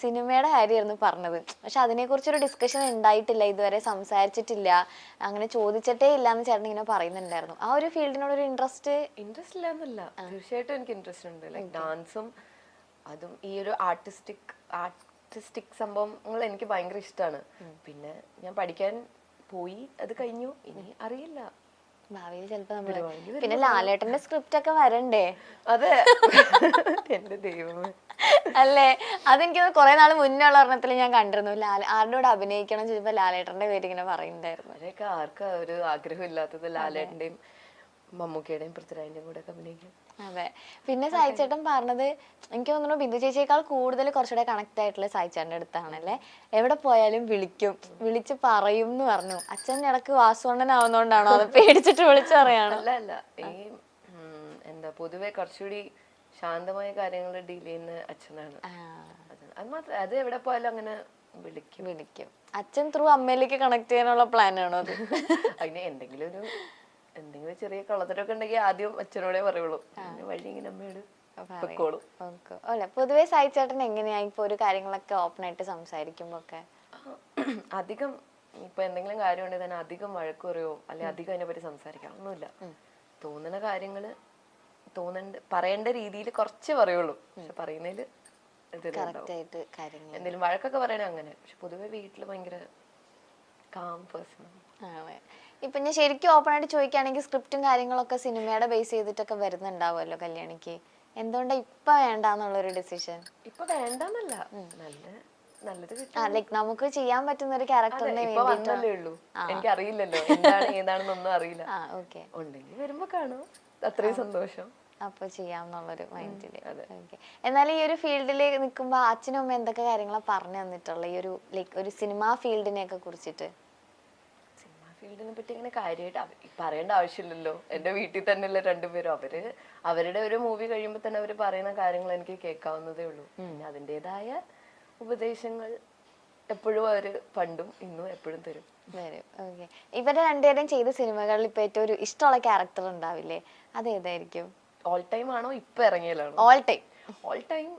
സിനിമയുടെ കാര്യമായിരുന്നു പറഞ്ഞത്. പക്ഷെ അതിനെക്കുറിച്ചൊരു ഡിസ്കഷൻ ഉണ്ടായിട്ടില്ല, ഇതുവരെ സംസാരിച്ചിട്ടില്ല, അങ്ങനെ ചോദിച്ചിട്ടേ ഇല്ല എന്ന് ചേട്ടൻ ഇങ്ങനെ പറയുന്നുണ്ടായിരുന്നു. ആ ഒരു ഫീൽഡിനോട് ഒരു ഇൻട്രസ്റ്റ് ഇല്ല എന്നല്ല, തീർച്ചയായിട്ടും എനിക്ക് ഇൻട്രസ്റ്റ് ഉണ്ട്. ലൈക്ക് ഡാൻസും അതും ഈ ഒരു ആർട്ടിസ്റ്റിക് സംഭവങ്ങൾ എനിക്ക് ഭയങ്കര ഇഷ്ടമാണ്. പിന്നെ ഞാൻ പഠിക്കാൻ പോയി, അത് കഴിഞ്ഞു, ഇനി അറിയില്ല ഭാവിയിൽ ചിലപ്പോ നമ്മള്. പിന്നെ ലാലേട്ടന്റെ സ്ക്രിപ്റ്റ് ഒക്കെ വരണ്ടേ? അതെ. എന്റെ ദൈവമേ, അല്ലേ? അതെനിക്ക് കുറെ നാൾ മുന്നേ ഉള്ള ഒരെണ്ണത്തിൽ ഞാൻ കണ്ടിരുന്നു. ആരുടെ കൂടെ അഭിനയിക്കണം ചോദിച്ചപ്പോ ലാലേട്ടന്റെ പേര് ഇങ്ങനെ പറയുന്നുണ്ടായിരുന്നു. അവരെയൊക്കെ ആർക്കാ ഒരു ആഗ്രഹം ഇല്ലാത്തത് ലാലേട്ടന്റെയും മമ്മൂക്കയുടെയും പൃഥ്വിരാജിന്റെയും കൂടെ ഒക്കെ അഭിനയിക്കും. അതെ. പിന്നെ സായിച്ചേട്ടൻ പറഞ്ഞത് എനിക്ക് തോന്നുന്നു ബിന്ദു ചേച്ചിയേക്കാൾ കൂടുതൽ കുറച്ചുകൂടെ കണക്ട് ആയിട്ടുള്ള സായിച്ചേട്ടൻ്റെ അടുത്താണല്ലേ. എവിടെ പോയാലും വിളിച്ച് പറയും എന്ന് പറഞ്ഞു. അച്ഛൻ ഇടക്ക് വാസുവണ്ണനാവുന്നോണ്ടാണോ അത് പേടിച്ചിട്ട് വിളിച്ചു പറയാണ്? അല്ല, ഈ എന്താ പൊതുവെ കുറച്ചുകൂടി ശാന്തമായ കാര്യങ്ങൾ ഡീൽ ചെയ്യുന്ന അച്ഛനാണ്. അത് മാത്രം, അത് എവിടെ പോയാലും അങ്ങനെ വിളിക്കും. അച്ഛൻ ത്രൂ അമ്മയിലേക്ക് കണക്ട് ചെയ്യാനുള്ള പ്ലാൻ ആണോ അത്? അതിന് എന്തെങ്കിലും ചെറിയ കളത്തരൊക്കെ ഉണ്ടെങ്കിൽ ആദ്യം അച്ഛനോടെ പറയുള്ളൂ, വഴി ഇങ്ങനെ അമ്മയോട് പൊക്കോളും. അല്ല, പൊതുവെ സായിച്ചേട്ടൻ എങ്ങനെയാ ഇപ്പൊ ഒരു കാര്യങ്ങളൊക്കെ ഓപ്പൺ ആയിട്ട് സംസാരിക്കുമ്പോ ഒക്കെ? അധികം ഇപ്പൊ എന്തെങ്കിലും കാര്യം ഉണ്ടെങ്കിൽ തന്നെ അധികം വഴക്ക് പറയോ അല്ലെ അധികം അതിനെ പറ്റി സംസാരിക്കാം ഒന്നുമില്ല. തോന്നുന്ന കാര്യങ്ങള് പറയേണ്ട രീതിയിൽ കുറച്ച് പറയുള്ളൂ. പക്ഷെ പറയുന്നതില് എന്തെങ്കിലും വഴക്കൊക്കെ പറയണേ അങ്ങനെ. പക്ഷെ പൊതുവെ വീട്ടില് ഭയങ്കര കാം പേഴ്സൺ ആണ്. ഇപ്പൊ ഞാൻ ശരിക്കും ഓപ്പൺ ആയിട്ട് ചോദിക്കുകയാണെങ്കിൽ സ്ക്രിപ്റ്റും കാര്യങ്ങളൊക്കെ സിനിമയുടെ ബേസ് ചെയ്തിട്ടൊക്കെ വരുന്നുണ്ടാവുമല്ലോ കല്യാണിക്ക്. എന്തുകൊണ്ടാ ഇപ്പൊ വേണ്ടെന്നുള്ളൊരു ഡിസിഷൻ? ഇപ്പൊ വേണ്ടെന്നല്ല, നല്ലത് ലൈക് നമുക്ക് ചെയ്യാൻ പറ്റുന്ന ഒരു ക്യാരക്ടറിനെ വന്നല്ലേ ഉള്ളൂ. എനിക്ക് അറിയില്ലല്ലോ ഏതാണെന്നൊന്നും അറിയില്ല. ഉണ്ടെങ്കിൽ വരുമ്പോ കാണും, അത്രയും സന്തോഷം. അപ്പൊ ചെയ്യാന്നുള്ളൊരു മൈൻഡില്. എന്നാൽ ഈ ഒരു ഫീൽഡിൽ നിൽക്കുമ്പോ അച്ഛനും അമ്മ എന്തൊക്കെ കാര്യങ്ങളാണ് പറഞ്ഞു തന്നിട്ടുള്ള ഈ ഒരു ലൈക് ഒരു സിനിമാ ഫീൽഡിനെ ഒക്കെ കുറിച്ചിട്ട്? ഫീൽഡിനെ പറ്റി ഇങ്ങനെ കാര്യമായിട്ട് പറയേണ്ട ആവശ്യമില്ലല്ലോ. എന്റെ വീട്ടിൽ തന്നെയല്ലേ രണ്ടുപേരും. അവരുടെ ഒരു മൂവി കഴിയുമ്പോൾ തന്നെ അവർ പറയുന്ന കാര്യങ്ങൾ എനിക്ക് കേൾക്കാവുന്നതേ ഉള്ളൂ. പിന്നെ അതിൻ്റെതായ ഉപദേശങ്ങൾ എപ്പോഴും അവര് പണ്ടും ഇന്നും എപ്പോഴും തരും. ഇവരെ രണ്ടുപേരും ചെയ്ത സിനിമകളിൽ ഇപ്പൊ ഏറ്റവും ഒരു ഇഷ്ടമുള്ള ക്യാരക്ടർ ഉണ്ടാവില്ലേ, അതേതായിരിക്കും? ഓൾ ടൈം ആണോ ഇപ്പൊ ഇറങ്ങിയതാണോ? ഓൾ ടൈം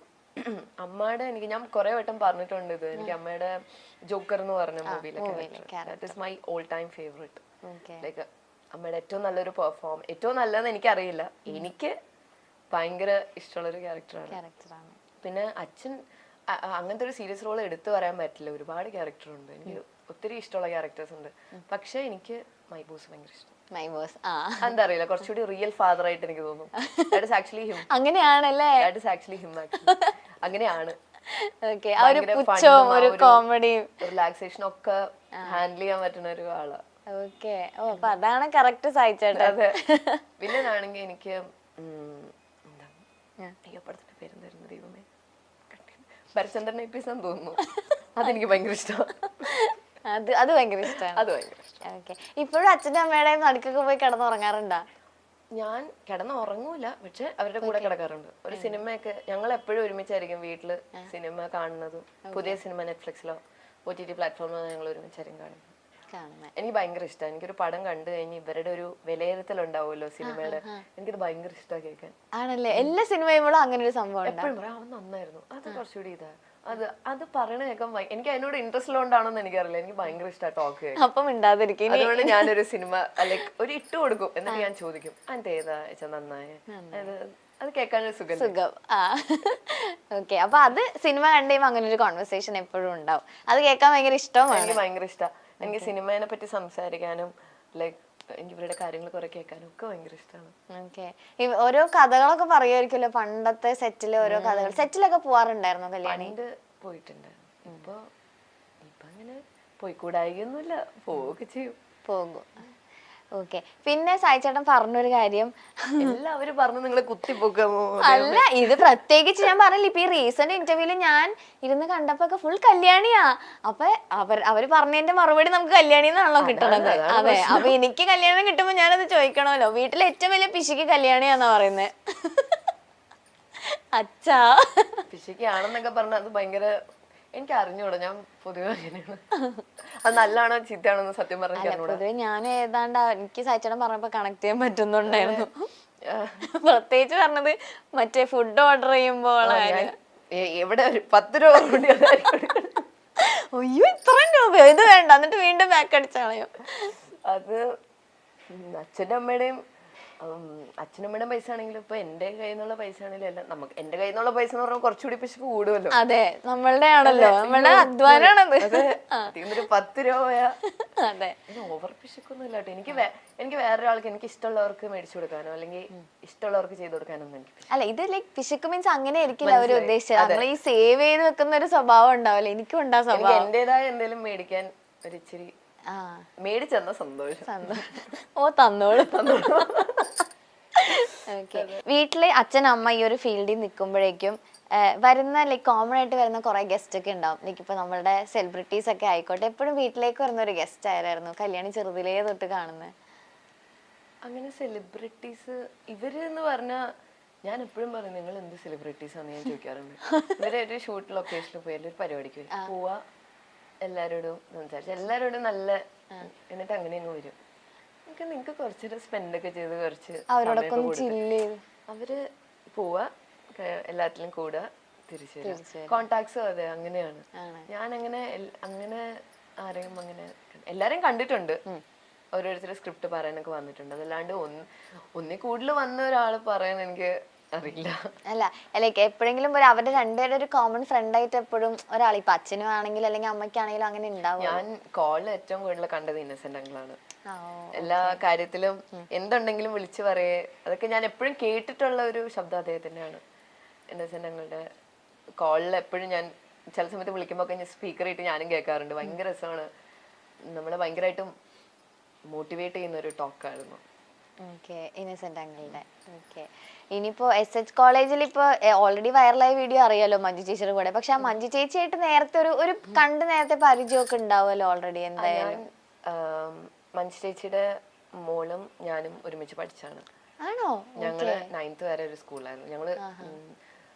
അമ്മയുടെ എനിക്ക് ഞാൻ കുറെ വട്ടം പറഞ്ഞിട്ടുണ്ട് ഇത്. എനിക്ക് അമ്മയുടെ ജോക്കർ എന്ന് പറഞ്ഞ മൂവിയിലെ that is my all time favourite. Like അമ്മയുടെ ഏറ്റവും നല്ലൊരു പെർഫോം, ഏറ്റവും നല്ലതെന്ന് എനിക്കറിയില്ല, എനിക്ക് ഭയങ്കര ഇഷ്ടമുള്ളൊരു ക്യാരക്ടറാണ്. പിന്നെ അച്ഛൻ അങ്ങനത്തെ ഒരു സീരിയസ് റോൾ എടുത്തു പറയാൻ പറ്റില്ല, ഒരുപാട് ക്യാരക്ടർ ഉണ്ട്. എനിക്ക് ഒത്തിരി ഇഷ്ടമുള്ള ക്യാരക്ടേഴ്സ് ഉണ്ട്. പക്ഷെ എനിക്ക് മൈ ബോസ് ഭയങ്കര ഇഷ്ടം. എന്താ അറിയില്ല, കുറച്ചുകൂടി റിയൽ ഫാദർ ആയിട്ട് എനിക്ക് തോന്നും. That is actually him. അങ്ങനെയാണല്ലേ? That is actually him. അങ്ങനെയാണ്. റിലാക്സേഷൻ ഒക്കെ ഹാൻഡിൽ ചെയ്യാൻ പറ്റുന്ന ഒരു ആളാ. അതാണ് കറക്റ്റ് സായിച്ചേട്ടാ. വില്ലനാണെങ്കിൽ എനിക്ക് അയ്യോ പടത്തിന്റെ പേരെന്തായിരുന്നു ദൈവമേ, ഭരചന്ദ്രൻ എപ്പിസോഡ് തോന്നുന്നു, അതെനിക്ക് ഭയങ്കര ഇഷ്ടമാണ്. അത് ഭയങ്കര ഇഷ്ടമാണ്. ഇപ്പോഴും അച്ഛൻ്റെ അമ്മയുടെയും നടുക്കൊക്കെ പോയി കിടന്നുറങ്ങാറുണ്ടോ? ഞാൻ കിടന്നുറങ്ങൂല, പക്ഷെ അവരുടെ കൂടെ കിടക്കാറുണ്ട്. ഒരു സിനിമയൊക്കെ ഞങ്ങൾ എപ്പോഴും ഒരുമിച്ചായിരിക്കും വീട്ടില് സിനിമ കാണുന്നതും. പുതിയ സിനിമ നെറ്റ്ഫ്ലിക്സിലോ OTT പ്ലാറ്റ്ഫോമിലോ ഞങ്ങൾ ഒരുമിച്ചായിരിക്കും കാണുന്നത്. എനിക്ക് ഭയങ്കര ഇഷ്ടമാണ്. എനിക്കൊരു പടം കണ്ടു കഴിഞ്ഞ് ഇവരുടെ ഒരു വിലയിരുത്തൽ ഉണ്ടാവുമല്ലോ സിനിമയുടെ, എനിക്കത് ഭയങ്കര ഇഷ്ടമാണ് കേൾക്കാൻ. ആണല്ലേ? എല്ലാ സിനിമയും അങ്ങനെ ഒരു സംഭവം എപ്പോഴും പറയാം അവൻ നന്നായിരുന്നു, അത് കുറച്ചുകൂടി ഇതാ, അത് പറയണ കേൾക്കാൻ എനിക്ക് അതിനോട് ഇൻട്രസ്റ്റ് ഉള്ളതുകൊണ്ടാണോന്ന് എനിക്കറിയില്ല, എനിക്ക് ഭയങ്കര ഇഷ്ടമാണ് ടോക്ക്. അതുകൊണ്ട് ഞാനൊരു സിനിമ ലൈക്ക് ഒരു ഇട്ട് കൊടുക്കും, എന്നിട്ട് ഞാൻ ചോദിക്കും അതിന്റെ ഏതാ നന്നായ, അത് കേൾക്കാനൊരു സുഖം. അപ്പൊ അത് സിനിമ കണ്ടുകഴിയുമ്പോൾ അങ്ങനെ ഒരു കോൺവെർസേഷൻ എപ്പോഴും ഉണ്ടാവും. അത് കേൾക്കാൻ ഭയങ്കര ഇഷ്ടമാണ്. എനിക്ക് ഭയങ്കര ഇഷ്ടമാണ്. എനിക്ക് സിനിമയെ പറ്റി സംസാരിക്കാനും ലൈക്ക് എനിക്ക് ഇവരുടെ കാര്യങ്ങൾ കുറെ കേൾക്കാനും ഒക്കെ ഭയങ്കര ഇഷ്ടമാണ്. ഓരോ കഥകളൊക്കെ പറയുമായിരിക്കുമല്ലോ പണ്ടത്തെ സെറ്റിലെ ഓരോ കഥകൾ. സെറ്റിലൊക്കെ പോവാറുണ്ടായിരുന്നോ കല്യാണി? പോയിട്ടുണ്ട്. ഇപ്പൊ അങ്ങനെ പോയിക്കൂടായികയൊന്നുമില്ല, പോവുകയൊക്കെ ചെയ്യും. പോകും. പിന്നെ സായിച്ചേട്ടൻ പറഞ്ഞൊരു കാര്യം, എല്ലാവരും പറഞ്ഞു നിങ്ങളെ കുത്തിപ്പൊക്കാമോ? അല്ല, ഇത് പ്രത്യേകിച്ച് ഞാൻ പറഞ്ഞില്ല, ഇപ്പൊ ഈ റീസെന്റ് ഇന്റർവ്യൂല് ഞാൻ ഇരുന്ന് കണ്ടപ്പോ ഫുൾ കല്യാണിയാ. അപ്പൊ അവര് പറഞ്ഞതിന്റെ മറുപടി നമുക്ക് കല്യാണി എന്നാണല്ലോ കിട്ടണത്. അതെ, അപ്പൊ എനിക്ക് കല്യാണം കിട്ടുമ്പോ ഞാനത് ചോദിക്കണമല്ലോ. വീട്ടിലെ ഏറ്റവും വലിയ പിശുക്ക് കല്യാണിയാന്നാ പറയുന്നത്. അച്ഛാ പിശുക്കാണെന്നൊക്കെ പറഞ്ഞ അത് ഭയങ്കര എനിക്ക് അറിഞ്ഞൂടാ. ഞാൻ പൊതുവെ അങ്ങനെയാണ്. അത് നല്ലതാണോ ചീത്തയാണോ സത്യം പറഞ്ഞാൽ ഞാൻ ഏതാണ്ട് എനിക്ക് സായിച്ചേട്ടൻ പറഞ്ഞപ്പോ കണക്ട് ചെയ്യാൻ പറ്റുന്നുണ്ടായിരുന്നു. പ്രത്യേകിച്ച് പറഞ്ഞത് മറ്റേ ഫുഡ് ഓർഡർ ചെയ്യുമ്പോൾ എവിടെ ഒരു 10 രൂപ കൊണ്ട് അയ്യോ ഇത്രയും രൂപയോ, ഇത് വേണ്ട, എന്നിട്ട് വീണ്ടും ബാക്ക് അടിച്ച് കളയും. അത് അച്ഛൻ്റെ അമ്മയുടെയും അച്ഛനമ്മയുടെ പൈസ ആണെങ്കിലും ഇപ്പൊ എന്റെ കയ്യിൽ നിന്നുള്ള പൈസ ആണെങ്കിലും എല്ലാം നമുക്ക് എന്റെ കയ്യിൽ നിന്നുള്ള പൈസ എന്ന് പറഞ്ഞാൽ കുറച്ചുകൂടി പിശുക്ക് കൂടുമല്ലോ. അതെ, നമ്മളുടെ ആണല്ലോ, നമ്മളുടെ അധ്വാനാണത്. 10 രൂപയാ. അതെ, ഓവർ പിശുക്കൊന്നും ഇല്ല കേട്ടോ. എനിക്ക് വേറൊരാൾക്ക് എനിക്ക് ഇഷ്ടമുള്ളവർക്ക് മേടിച്ചു കൊടുക്കാനോ അല്ലെങ്കിൽ ഇഷ്ടമുള്ളവർക്ക് ചെയ്തു കൊടുക്കാനൊന്നും എനിക്ക് അല്ല, ഇത് ലൈക്ക് പിശുക്ക് മീൻസ് അങ്ങനെ ആയിരിക്കില്ല അവര് ഉദ്ദേശിച്ചത്. നമ്മൾ ഈ സേവ് ചെയ്ത് വെക്കുന്ന ഒരു സ്വഭാവം ഉണ്ടാവില്ല, എനിക്കും ഉണ്ടാ സ്വഭാവം. എന്റേതായ എന്തെങ്കിലും മേടിക്കാൻ ഒരു ഇച്ചിരി മേടിച്ചെന്ന സന്തോഷം. ഓ തന്നോളൂ. ഓക്കെ, വീട്ടില് അച്ഛൻ അമ്മ ഈ ഒരു ഫീൽഡിൽ നിൽക്കുമ്പോഴേക്കും വരുന്ന ലൈക്ക് കോമൺ ആയിട്ട് വരുന്ന കുറെ ഗസ്റ്റ് ഒക്കെ ഉണ്ടാവും. ലൈക്ക് ഇപ്പൊ നമ്മളുടെ സെലിബ്രിറ്റീസ് ഒക്കെ ആയിക്കോട്ടെ, എപ്പോഴും വീട്ടിലേക്ക് വരുന്ന ഒരു ഗസ്റ്റ് ആയിരുന്നു കല്യാണി ചെറുതിലേ തൊട്ട് കാണുന്നത്. അങ്ങനെ സെലിബ്രിറ്റീസ് ഇവര് എന്ന് പറഞ്ഞാ ഞാൻ എപ്പോഴും പറയും നിങ്ങൾ എന്ത് സെലിബ്രിറ്റീസ് ആണെന്ന് ഞാൻ ചോദിക്കാറുണ്ട്. ഇവരെ ഒരു ഷൂട്ട് ലൊക്കേഷനിൽ പോയി ഒരു പരിപാടിക്ക് പോയി പോവാ, എല്ലാരോടും സംസാരിച്ചു, എല്ലാരോടും നല്ല, എന്നിട്ട് അങ്ങനെ അങ്ങ് വരും. നിങ്ങക്ക് കുറച്ചൊരു സ്പെൻഡ് ഒക്കെ ചെയ്ത് കുറച്ച് അവര് പോവാ, എല്ലാത്തിലും കൂടുക, തിരിച്ചു വരും. കോണ്ടാക്ട്സും അതെ അങ്ങനെയാണ്. ഞാൻ അങ്ങനെ ആരെയും അങ്ങനെ എല്ലാരെയും കണ്ടിട്ടുണ്ട്, ഓരോരുത്തർ സ്ക്രിപ്റ്റ് പറയാനൊക്കെ വന്നിട്ടുണ്ട്. അതല്ലാണ്ട് ഒന്നിൽ കൂടുതൽ വന്ന ഒരാള് പറയാൻ എനിക്ക് അറിയില്ല. അല്ല ലൈക്ക് എപ്പോഴെങ്കിലും അവരുടെ രണ്ടുപേരുടെ ഒരു കോമൺ ഫ്രണ്ട് ആയിട്ട് എപ്പോഴും ഒരാൾ, ഇപ്പൊ അച്ഛനും ആണെങ്കിലും അല്ലെങ്കിൽ അമ്മയ്ക്കാണെങ്കിലും അങ്ങനെ ഉണ്ടാവും. ഞാൻ കോളിൽ ഏറ്റവും കൂടുതൽ കണ്ടത് ഇന്നസെന്റ് അങ്കിളാണ്. എല്ലാ കാര്യത്തിലും എന്തുണ്ടെങ്കിലും വിളിച്ചു പറയേ, അതൊക്കെ ഞാൻ എപ്പോഴും കേട്ടിട്ടുള്ള ഒരു ശബ്ദം അദ്ദേഹത്തിന്റെയാണ്. ഇന്നസെന്റ് അങ്കിളുടെ കോളിൽ എപ്പോഴും ഞാൻ ചില സമയത്ത് വിളിക്കുമ്പോൾ ഒക്കെ സ്പീക്കർ ഇട്ട് ഞാനും കേൾക്കാറുണ്ട്. ഭയങ്കര രസമാണ്, നമ്മളെ ഭയങ്കരമായിട്ടും മോട്ടിവേറ്റ് ചെയ്യുന്ന ഒരു ടോക്കായിരുന്നു. ഓക്കെ, ഇന്നസെന്റ് അങ്കിളുടെ. ഓക്കെ, ഇനിയിപ്പോ SH കോളേജിൽ ഇപ്പൊ ഓൾറെഡി വൈറലായ വീഡിയോ അറിയാലോ മഞ്ജു ചേച്ചിയുടെ കൂടെ. പക്ഷെ ആ മഞ്ജു ചേച്ചിയായിട്ട് നേരത്തെ ഒരു കണ്ട് നേരത്തെ പരിചയമൊക്കെ ഉണ്ടാവുമല്ലോ ഓൾറെഡി. എന്തായാലും മഞ്ജു ചേച്ചിയുടെ മോളും ഞാനും ഒരുമിച്ച് പഠിച്ചാണ്. ആണോ? ഞങ്ങള് 9th വരെ ഒരു സ്കൂളായിരുന്നു. ഞങ്ങള്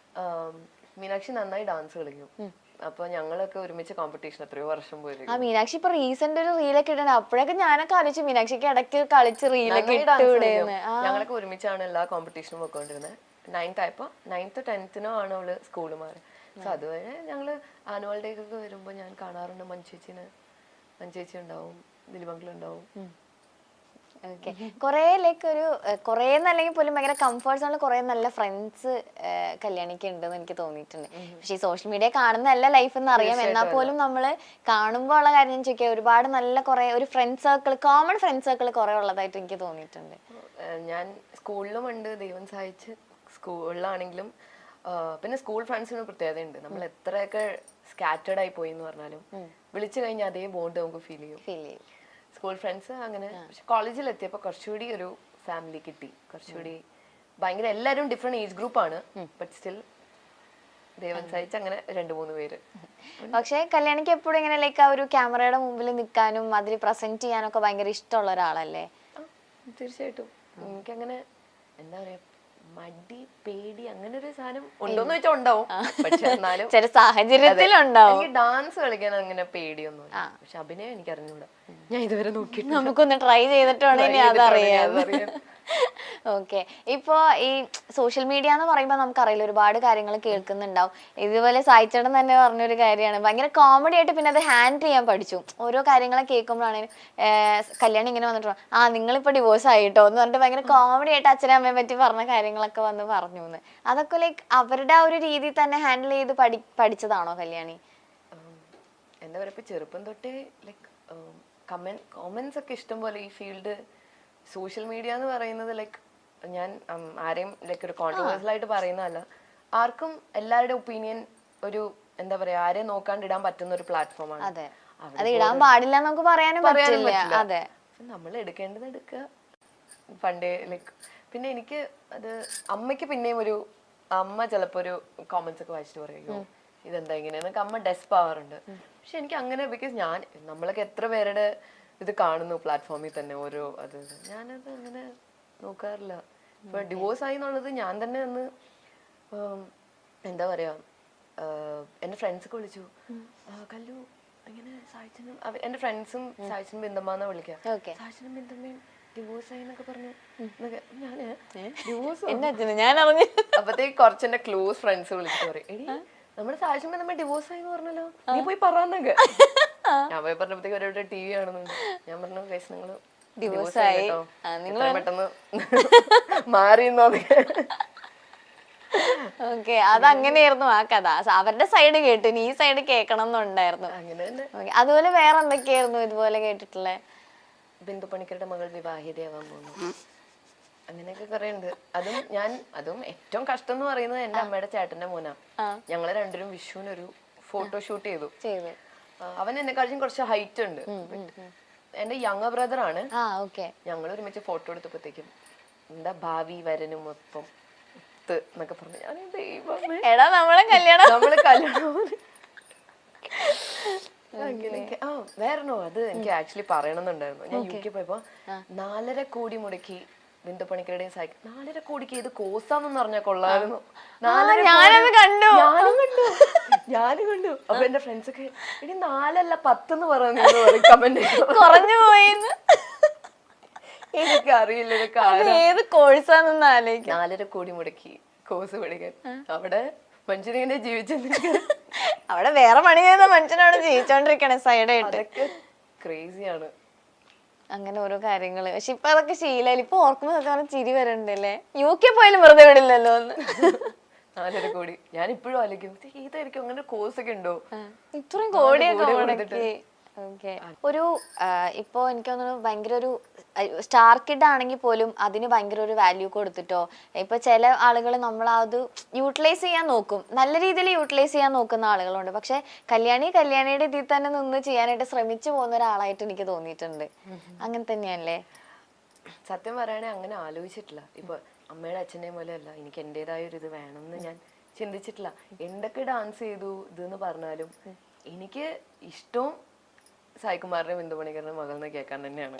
മീനാക്ഷി നന്നായി ഡാൻസ് കളിക്കും. അപ്പൊ ഞങ്ങളൊക്കെ ഒരുമിച്ച് കോമ്പറ്റീഷൻ എത്രയോ വർഷം പോയി. ആ മീനാക്ഷി ഇപ്പൊ റീസെന്റ് ഒരു റീലൊക്കെ ഇടണം. അപ്പോഴൊക്കെ ഞാനൊക്കെ ആലോചിച്ചു മീനാക്ഷിക്ക് ഇടയ്ക്ക് കളിച്ച് റീലൊക്കെ ഇട്ടുകൂടെയെന്ന്. ഞങ്ങളൊക്കെ ഒരുമിച്ചാണ് എല്ലാ കോമ്പറ്റീഷനും പോയിക്കൊണ്ടിരുന്നത്. 9th 10th ആണ് അവള് സ്കൂള് മാറി. സോ അതുവരെ ഞങ്ങള് ആനുവൽ ഡേ ഒക്കെ വരുമ്പോ ഞാൻ കാണാറുണ്ട് മഞ്ജു ചേച്ചി ഉണ്ടാവും, ദിലീപങ്കിളുണ്ടാവും. ഓക്കെ, കൊറേ ലൈക്ക് കൊറേ എന്നല്ലെങ്കിൽ പോലും ഭയങ്കര കംഫർട്ട്സ് ഉള്ള കുറെ നല്ല ഫ്രണ്ട്സ് കല്യാണിക്ക് ഉണ്ടെന്ന് എനിക്ക് തോന്നിയിട്ടുണ്ട്. പക്ഷെ ഈ സോഷ്യൽ മീഡിയ കാണുന്ന എല്ലാ ലൈഫ് എന്ന് അറിയാം, എന്നാൽ പോലും നമ്മള് കാണുമ്പോൾ ഉള്ള കാര്യം ഞാൻ ചോദിക്കാം, ഒരുപാട് നല്ല കുറെ ഒരു friend circle, common friend circle കുറെ ഉള്ളതായിട്ട് എനിക്ക് തോന്നിയിട്ടുണ്ട്. ഞാൻ സ്കൂളിലും ഉണ്ട്, ദൈവം സഹായിച്ച് സ്കൂളിലാണെങ്കിലും. പിന്നെ സ്കൂൾ ഫ്രണ്ട്സിന് പ്രത്യേകതയുണ്ട്. നമ്മൾ എത്രയൊക്കെ സ്കാറ്റേർഡ് ആയി പോയി എന്ന് പറഞ്ഞാലും വിളിച്ചു കഴിഞ്ഞാൽ അതേ ബോണ്ട് നമുക്ക് ഫീൽ ചെയ്യും. സ്കൂൾ ഫ്രണ്ട്സ് അങ്ങനെ. പക്ഷെ കോളേജിൽ എത്തിയപ്പോൾ കുറച്ചുകൂടി ഒരു ഫാമിലി കിട്ടി, കുറച്ചുകൂടി ഭയങ്കര എല്ലാവരും ഡിഫറെന്റ് ഏജ് ഗ്രൂപ്പാണ്. ബട്ട് സ്റ്റിൽ ദൈവം സഹിച്ച് അങ്ങനെ 2-3 പേര്. പക്ഷെ കല്യാണിക്ക് എപ്പോഴും ഇങ്ങനെ ലൈക്ക് ആ ഒരു ക്യാമറയുടെ മുമ്പിൽ നിൽക്കാനും അതിൽ പ്രസന്റ് ചെയ്യാനൊക്കെ ഭയങ്കര ഇഷ്ടമുള്ള ഒരാളല്ലേ? തീർച്ചയായിട്ടും. എനിക്കങ്ങനെ എന്താ പറയാ, മടി പേടി അങ്ങനെ ഒരു സാധനം ഉണ്ടോന്ന് വെച്ചാൽ ഉണ്ടാവും. പക്ഷെ എന്നാലും ചില സാഹചര്യത്തിലുണ്ടാവും. എനിക്ക് ഡാൻസ് കളിക്കാൻ അങ്ങനെ പേടിയൊന്നുമില്ല. പക്ഷെ അഭിനയം എനിക്ക് അറിഞ്ഞൂടാ, ഞാൻ ഇതുവരെ നോക്കിയിട്ട്. നമുക്കൊന്ന് ട്രൈ ചെയ്തിട്ടുണ്ടെങ്കിൽ അതറിയാം. ഓക്കെ, ഇപ്പോ ഈ സോഷ്യൽ മീഡിയ എന്ന് പറയുമ്പോൾ നമുക്കറിയില്ല, ഒരുപാട് കാര്യങ്ങൾ കേൾക്കുന്നുണ്ടാവും. ഇതുപോലെ സായിച്ചേട്ടൻ തന്നെ പറഞ്ഞൊരു കാര്യമാണ്, ഭയങ്കര കോമഡി ആയിട്ട് പിന്നെ അത് ഹാൻഡിൽ ചെയ്യാൻ പഠിച്ചു. ഓരോ കാര്യങ്ങളെ കേൾക്കുമ്പോഴാണ് കല്യാണം ഇങ്ങനെ വന്നിട്ട് നിങ്ങളിപ്പോ ഡിവോഴ്സ് ആയിട്ടോ എന്ന് പറഞ്ഞിട്ട് ഭയങ്കര കോമഡി ആയിട്ട് അച്ഛനും അമ്മയെ പറ്റി പറഞ്ഞ കാര്യങ്ങളൊക്കെ വന്ന് പറഞ്ഞു എന്ന്. അതൊക്കെ ലൈക്ക് അവരുടെ ആ ഒരു രീതിയിൽ തന്നെ ഹാൻഡിൽ ചെയ്ത് പഠിച്ചതാണോ കല്യാണി? എന്താ പറയുക, ഇപ്പൊ ചെറുപ്പം തൊട്ടേ ലൈക്ക് കോമന്റ്സ് ഒക്കെ ഇഷ്ടം പോലെ ഈ ഫീൽഡ്. സോഷ്യൽ മീഡിയ എന്ന് പറയുന്നത് ലൈക്ക് ഞാൻ ആരെയും ലൈക്ക് ഒരു കോൺട്രവേഴ്സൽ ആയിട്ട് പറയുന്നതല്ല, ആർക്കും എല്ലാവരുടെ ഒപ്പീനിയൻ ഒരു എന്താ പറയാ ആരെയും നോക്കാണ്ട് ഇടാൻ പറ്റുന്ന ഒരു പ്ലാറ്റ്ഫോമാണ്. അത് ഇടാൻ പാടില്ല നമുക്ക് പറയാനും പറ്റില്ല. അതെ, നമ്മൾ എടുക്കേണ്ടത് എടുക്കുക. പണ്ടേ ലൈക്ക് പിന്നെ എനിക്ക് അത് അമ്മയ്ക്ക് പിന്നെയും ഒരു അമ്മ ചിലപ്പോ ഒരു കോമന്റ്സ് ഒക്കെ വായിച്ചിട്ട് പറയുമോ ഇതെന്താ ഇങ്ങനെ എന്നൊക്കെ അമ്മ ഡെസ്പ് ആവാറുണ്ട്. പക്ഷെ എനിക്ക് അങ്ങനെ ബിക്കോസ് നമ്മളൊക്കെ എത്ര പേരുടെ ഇത് കാണുന്നു പ്ലാറ്റ്ഫോമിൽ തന്നെ ഓരോ ഞാനത് അങ്ങനെ നോക്കാറില്ല. ഇപ്പൊ ഡിവോഴ്സ് ആയി എന്നുള്ളത് ഞാൻ തന്നെ ഒന്ന് എന്താ പറയാ, എന്റെ ഫ്രണ്ട്സ് ഒക്കെ വിളിച്ചു, കല്ലു ഇങ്ങനെ സായിച്ചനും എന്റെ ഫ്രണ്ട്സും സായിച്ചനും ബിന്ദമ്മാന്നാ വിളിക്കുക, സായിച്ചനും ബിന്ദമ്മയും ഡിവോഴ്സ് ആയി എന്നൊക്കെ പറഞ്ഞു. ഞാന് ഡിവോഴ്സ് ഞാൻ അറിഞ്ഞു. അപ്പത്തേക്ക് കുറച്ചെന്റെ ക്ലോസ് ഫ്രണ്ട്സ് വിളിച്ചിട്ട് പറയും, എടി നമ്മുടെ സാക്ഷ്യം നമ്മൾ ഡിവോഴ്സ് ആയി പറഞ്ഞല്ലോ, നീ പോയി പറഞ്ഞൊക്കെ. ഞാൻ പോയി പറഞ്ഞപ്പോഴത്തേക്ക് ഒരാളുടെ ടി വി കാണുന്നുണ്ട്. ഞാൻ പറഞ്ഞു കേസ് നിങ്ങള് ഡിവോഴ്സ് ആയി കേട്ടോ, നിങ്ങൾ പെട്ടെന്ന് മാറിയെന്നോ. ഓക്കെ, അതങ്ങനെയായിരുന്നു ആ കഥ. അവരുടെ സൈഡ് കേട്ടു, നീ സൈഡ് കേൾക്കണം എന്നുണ്ടായിരുന്നു. അങ്ങനെ തന്നെ. അതുപോലെ വേറെ എന്തൊക്കെയായിരുന്നു ഇതുപോലെ കേട്ടിട്ടുള്ളത്? ബിന്ദു പണിക്കരുടെ മകൾ വിവാഹിതയാവാൻ പോകുന്നു, അങ്ങനെയൊക്കെ കുറെ ഉണ്ട്. അതും ഏറ്റവും കഷ്ടം എന്ന് പറയുന്നത് എന്റെ അമ്മയുടെ ചേട്ടന്റെ മോനാ. ഞങ്ങള് രണ്ടുപേരും വിഷുവിനൊരു ഫോട്ടോഷൂട്ട് ചെയ്തു. അവൻ എന്നെക്കാളും കുറച്ച് ഹൈറ്റ് ഉണ്ട്, എന്റെ യങ് ബ്രദർ ആണ്. ഞങ്ങൾ ഒരുമിച്ച് ഫോട്ടോ എടുത്തപ്പോഴത്തേക്കും എന്താ ഭാവി വരനും മൊത്തം എന്നൊക്കെ പറഞ്ഞു. ഞാൻ നമ്മളെ കല്യാണം അങ്ങനെയൊക്കെ. വേറെന്നോ അത് എനിക്ക് ആക്ച്വലി പറയണമെന്നുണ്ടായിരുന്നു. ഞാൻ യു കെ പോയപ്പോ 4.5 കോടി മുടക്കി ബിന്ദു പണിക്കരുടെയും സൈക്കിൾ 4.5 കോടിക്ക് ഇത് കോസാന്ന് പറഞ്ഞാൽ കൊള്ളായിരുന്നു. ഞാനും കണ്ടു. അപ്പൊ എന്റെ ഫ്രണ്ട്സ് ഒക്കെ ഇനി 4 അല്ല 10 എന്ന് പറഞ്ഞു കമന്റ് കുറഞ്ഞു പോയിന്ന്. എനിക്കറിയില്ല ഏത് കോഴ്സാണെന്ന് ആലോചിക്കും. 4.5 കോടി മുടക്കി കോഴ്സ് പഠിക്കാൻ. അവിടെ മനുഷ്യനിങ്ങനെ ജീവിച്ചിരിക്കുക, അവിടെ വേറെ പണി ചെയ്ത മനുഷ്യനോട് ജീവിച്ചോണ്ടിരിക്കണേ സൈഡായിട്ട്. അതൊക്കെ ക്രേസിയാണ്. അങ്ങനെ ഓരോ കാര്യങ്ങള്. പക്ഷെ ഇപ്പൊ അതൊക്കെ ശീലം. ഇപ്പൊ ഓർക്കുമ്പോ ചിരി വരണ്ടല്ലേ. യു കെ പോയാലും വെറുതെ വിടില്ലല്ലോ ഒന്ന്. 4.5 കോടി ഞാൻ ഇപ്പോഴും ആലോചിക്കും, ഇതായിരിക്കും അങ്ങനെ കോഴ്സ് ഒക്കെ ഉണ്ടോ, ഇത്രയും കോടിയൊക്കെ. ഒരു ഇപ്പോ എനിക്ക് തോന്നുന്നു ഭയങ്കര ഒരു സ്റ്റാർ കിഡ് ആണെങ്കിൽ പോലും അതിന് ഭയങ്കര ഒരു വാല്യൂ കൊടുത്തിട്ടോ. ഇപ്പൊ ചില ആളുകൾ നമ്മളത് യൂട്ടിലൈസ് ചെയ്യാൻ നോക്കും, നല്ല രീതിയിൽ യൂട്ടിലൈസ് ചെയ്യാൻ നോക്കുന്ന ആളുകളുണ്ട്. പക്ഷെ കല്യാണിയുടെ ഇതിൽ തന്നെ നിന്ന് ചെയ്യാനായിട്ട് ശ്രമിച്ചു പോകുന്ന ഒരാളായിട്ട് എനിക്ക് തോന്നിയിട്ടുണ്ട്. അങ്ങനെ തന്നെയല്ലേ? സത്യം പറയുകയാണെങ്കിൽ അങ്ങനെ ആലോചിച്ചിട്ടില്ല. ഇപ്പൊ അമ്മയുടെ അച്ഛൻ്റെ പോലെ അല്ല, എനിക്ക് എന്റേതായ ഒരു ഇത് വേണമെന്ന് ഞാൻ ചിന്തിച്ചിട്ടില്ല. എന്തൊക്കെ ഡാൻസ് ചെയ്തു ഇതെന്ന് പറഞ്ഞാലും എനിക്ക് ഇഷ്ടവും സായികുമാറിന്റെ ബിന്ദു പണിക്കറിന്റെ മകളെന്ന് കേൾക്കാൻ തന്നെയാണ്.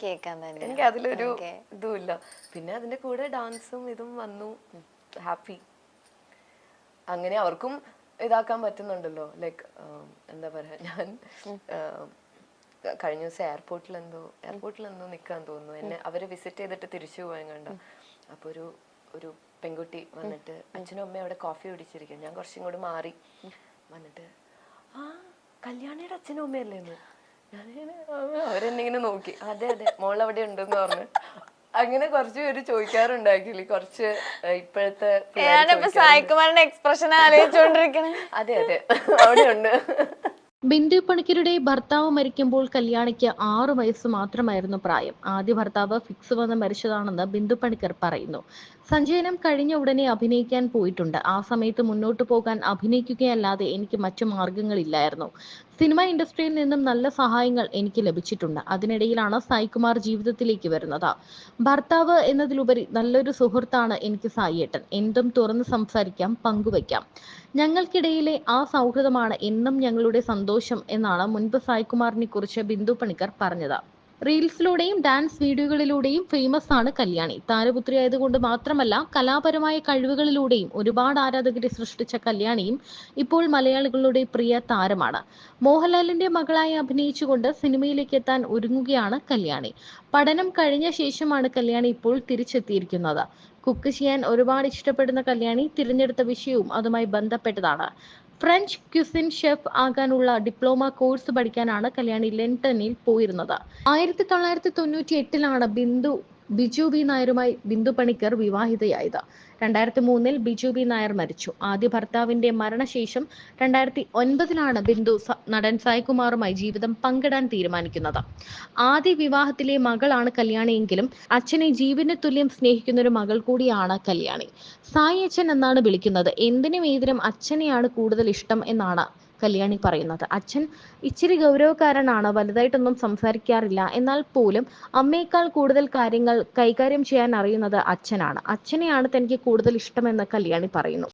എനിക്ക് അതിലൊരു ഇതുമില്ല. പിന്നെ അതിന്റെ കൂടെ ഡാൻസും ഇതും വന്നു, ഹാപ്പി. അങ്ങനെ അവർക്കും ഇതാക്കാൻ പറ്റുന്നുണ്ടല്ലോ. ലൈക്ക് എന്താ പറയാ, ഞാൻ കഴിഞ്ഞ ദിവസം എയർപോർട്ടിൽ എന്തോ നിൽക്കാൻ തോന്നുന്നു. എന്നെ അവര് വിസിറ്റ് ചെയ്തിട്ട് തിരിച്ചു പോയാൻ കണ്ട. അപ്പൊ ഒരു പെൺകുട്ടി വന്നിട്ട് അച്ഛനും അമ്മയും അവിടെ കോഫി കുടിച്ചിരിക്കും. ഞാൻ കുറച്ചും കൂടി മാറി വന്നിട്ട് കല്യാണിയുടെ അച്ഛനും അമ്മയല്ലേന്ന്. അവരെന്നിങ്ങനെ നോക്കി, അതെ മോളവിടെ ഉണ്ടെന്ന് പറഞ്ഞു. അങ്ങനെ കുറച്ച് പേര് ചോദിക്കാറുണ്ടാക്കില്ലേ, കുറച്ച് ഇപ്പോഴത്തെ സായികുമാറിന്റെ എക്സ്പ്രഷൻ ആലോചിച്ചോണ്ടിരിക്കണേ. അതെ അവിടെ ഉണ്ട്. ബിന്ദു പണിക്കരുടെ ഭർത്താവ് മരിക്കുമ്പോൾ കല്യാണിക്ക് 6 വയസ്സ് മാത്രമായിരുന്നു പ്രായം. ആദ്യ ഭർത്താവ് ഫിക്സ് വന്ന് മരിച്ചതാണെന്ന് ബിന്ദു പണിക്കർ പറയുന്നു. സഞ്ചയനം കഴിഞ്ഞ ഉടനെ അഭിനയിക്കാൻ പോയിട്ടുണ്ട്. ആ സമയത്ത് മുന്നോട്ട് പോകാൻ അഭിനയിക്കുകയല്ലാതെ എനിക്ക് മറ്റു മാർഗങ്ങളില്ലായിരുന്നു. സിനിമ ഇൻഡസ്ട്രിയിൽ നിന്നും നല്ല സഹായങ്ങൾ എനിക്ക് ലഭിച്ചിട്ടുണ്ട്. അതിനിടയിലാണ് സായികുമാർ ജീവിതത്തിലേക്ക് വരുന്നത്. ഭർത്താവ് എന്നതിലുപരി നല്ലൊരു സുഹൃത്താണ് എനിക്ക് സായിയേട്ടൻ. എന്തും തുറന്ന് സംസാരിക്കാം, പങ്കുവയ്ക്കാം. ഞങ്ങൾക്കിടയിലെ ആ സൗഹൃദമാണ് എന്നും ഞങ്ങളുടെ സന്തോഷം എന്നാണ് മുൻപ് സായികുമാറിനെ കുറിച്ച് ബിന്ദു പണിക്കർ പറഞ്ഞത്. റീൽസിലൂടെയും ഡാൻസ് വീഡിയോകളിലൂടെയും ഫേമസ് ആണ് കല്യാണി. താരപുത്രി ആയതുകൊണ്ട് മാത്രമല്ല, കലാപരമായ കഴിവുകളിലൂടെയും ഒരുപാട് ആരാധകരെ സൃഷ്ടിച്ച കല്യാണിയും ഇപ്പോൾ മലയാളികളുടെ പ്രിയ താരമാണ്. മോഹൻലാലിന്റെ മകളായി അഭിനയിച്ചുകൊണ്ട് സിനിമയിലേക്ക് എത്താൻ ഒരുങ്ങുകയാണ് കല്യാണി. പഠനം കഴിഞ്ഞ ശേഷമാണ് കല്യാണി ഇപ്പോൾ തിരിച്ചെത്തിയിരിക്കുന്നത്. കുക്ക് ചെയ്യാൻ ഒരുപാട് ഇഷ്ടപ്പെടുന്ന കല്യാണി തിരഞ്ഞെടുത്ത വിഷയവും അതുമായി ബന്ധപ്പെട്ടതാണ്. ഫ്രഞ്ച് ക്യുസിൻ ഷെഫ് ആകാനുള്ള ഡിപ്ലോമ കോഴ്സ് പഠിക്കാനാണ് കല്യാണി ലണ്ടനിൽ പോയിരുന്നത്. 1998 ബിജു ബി നായരുമായി ബിന്ദു പണിക്കർ വിവാഹിതയായത്. 2003 ബിജു ബി നായർ മരിച്ചു. ആദ്യ ഭർത്താവിന്റെ മരണശേഷം 2009 ബിന്ദു നടൻ സായികുമാറുമായി ജീവിതം പങ്കിടാൻ തീരുമാനിക്കുന്നത്. ആദ്യ വിവാഹത്തിലെ മകളാണ് കല്യാണിയെങ്കിലും അച്ഛനെ ജീവന് തുല്യം സ്നേഹിക്കുന്ന ഒരു മകൾ കൂടിയാണ് കല്യാണി. സായി അച്ഛൻ എന്നാണ് വിളിക്കുന്നത്. എന്തിനും ഏതിനും അച്ഛനെയാണ് കൂടുതൽ ഇഷ്ടം എന്നാണ് കല്യാണി പറയുന്നത്. അച്ഛൻ ഇച്ചിരി ഗൗരവക്കാരനാണ്, വലുതായിട്ടൊന്നും സംസാരിക്കാറില്ല. എന്നാൽ പോലും അമ്മയേക്കാൾ കൂടുതൽ കാര്യങ്ങൾ കൈകാര്യം ചെയ്യാൻ അറിയുന്നത് അച്ഛനാണ്. അച്ഛനെയാണ് തനിക്ക് കൂടുതൽ ഇഷ്ടമെന്ന് കല്യാണി പറയുന്നു.